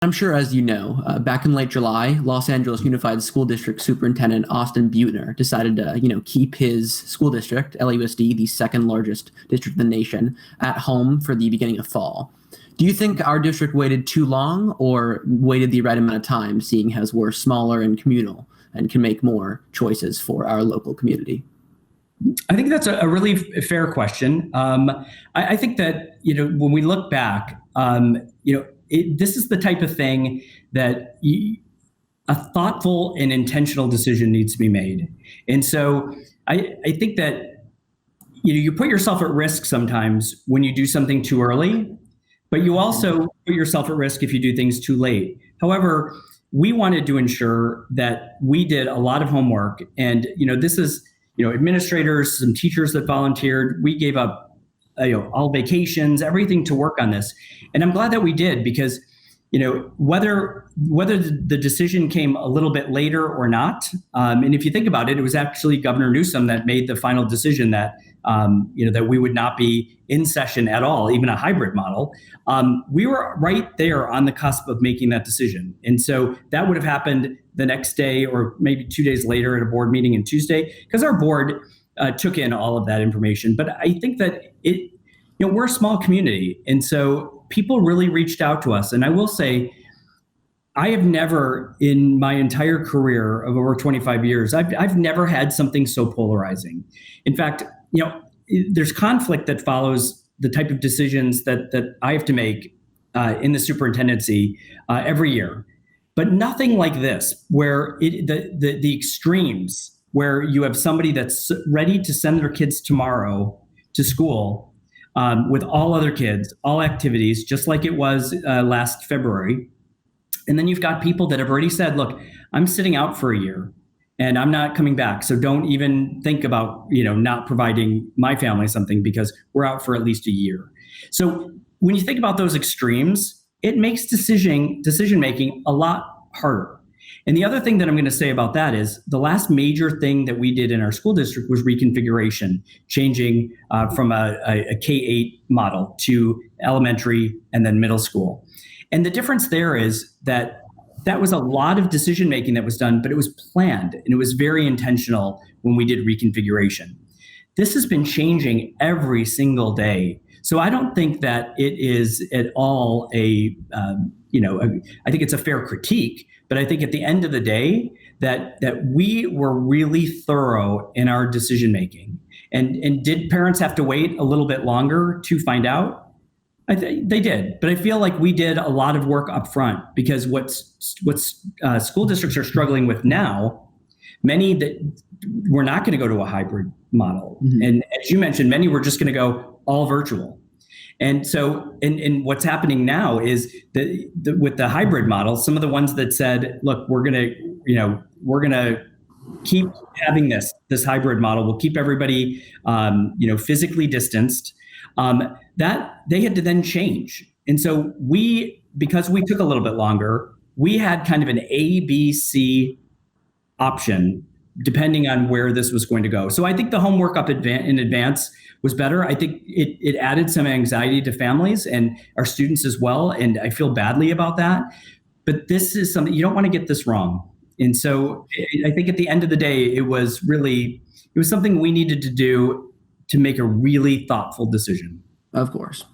I'm sure, as you know, back in late July, Los Angeles Unified School District Superintendent Austin Buettner decided to, keep his school district, LAUSD, the second largest district in the nation, at home for the beginning of fall. Do you think our district waited too long or waited the right amount of time, seeing as we're smaller and communal and can make more choices for our local community? I think that's a really fair question. I think that, when we look back, this is the type of thing that a thoughtful and intentional decision needs to be made. And so I think that, you put yourself at risk sometimes when you do something too early, but you also put yourself at risk if you do things too late. However, we wanted to ensure that we did a lot of homework. And, this is, administrators, some teachers that volunteered. We gave up all vacations, everything to work on this. And I'm glad that we did, because, whether the decision came a little bit later or not, and if you think about it, it was actually Governor Newsom that made the final decision that, that we would not be in session at all, even a hybrid model. We were right there on the cusp of making that decision. And so that would have happened the next day or maybe 2 days later at a board meeting on Tuesday, because our board took in all of that information. But I think that we're a small community. And so people really reached out to us. And I will say, I have never in my entire career of over 25 years, I've never had something so polarizing. In fact, there's conflict that follows the type of decisions that I have to make in the superintendency every year. But nothing like this, where the extremes, where you have somebody that's ready to send their kids tomorrow to school with all other kids, all activities, just like it was last February. And then you've got people that have already said, look, I'm sitting out for a year and I'm not coming back. So don't even think about, not providing my family something, because we're out for at least a year. So when you think about those extremes, it makes decision-making a lot harder. And the other thing that I'm going to say about that is the last major thing that we did in our school district was reconfiguration, changing from a K-8 model to elementary and then middle school. And the difference there is that was a lot of decision-making that was done, but it was planned and it was very intentional when we did reconfiguration. This has been changing every single day. So I don't think that it is at all I think it's a fair critique, but I think at the end of the day that we were really thorough in our decision making. And did parents have to wait a little bit longer to find out? I think they did, but I feel like we did a lot of work up front, because what school districts are struggling with now, many that we're not going to go to a hybrid model. Mm-hmm. And as you mentioned, many were just going to go all virtual. And so, and what's happening now is that with the hybrid model, some of the ones that said, look, we're going to keep having this hybrid model. We'll keep everybody, physically distanced. That they had to then change. And so because we took a little bit longer, we had kind of an A, B, C option depending on where this was going to go. So I think the homework in advance was better. I think it added some anxiety to families and our students as well. And I feel badly about that. But this is something, you don't want to get this wrong. And so I think at the end of the day, it was something we needed to do to make a really thoughtful decision. Of course.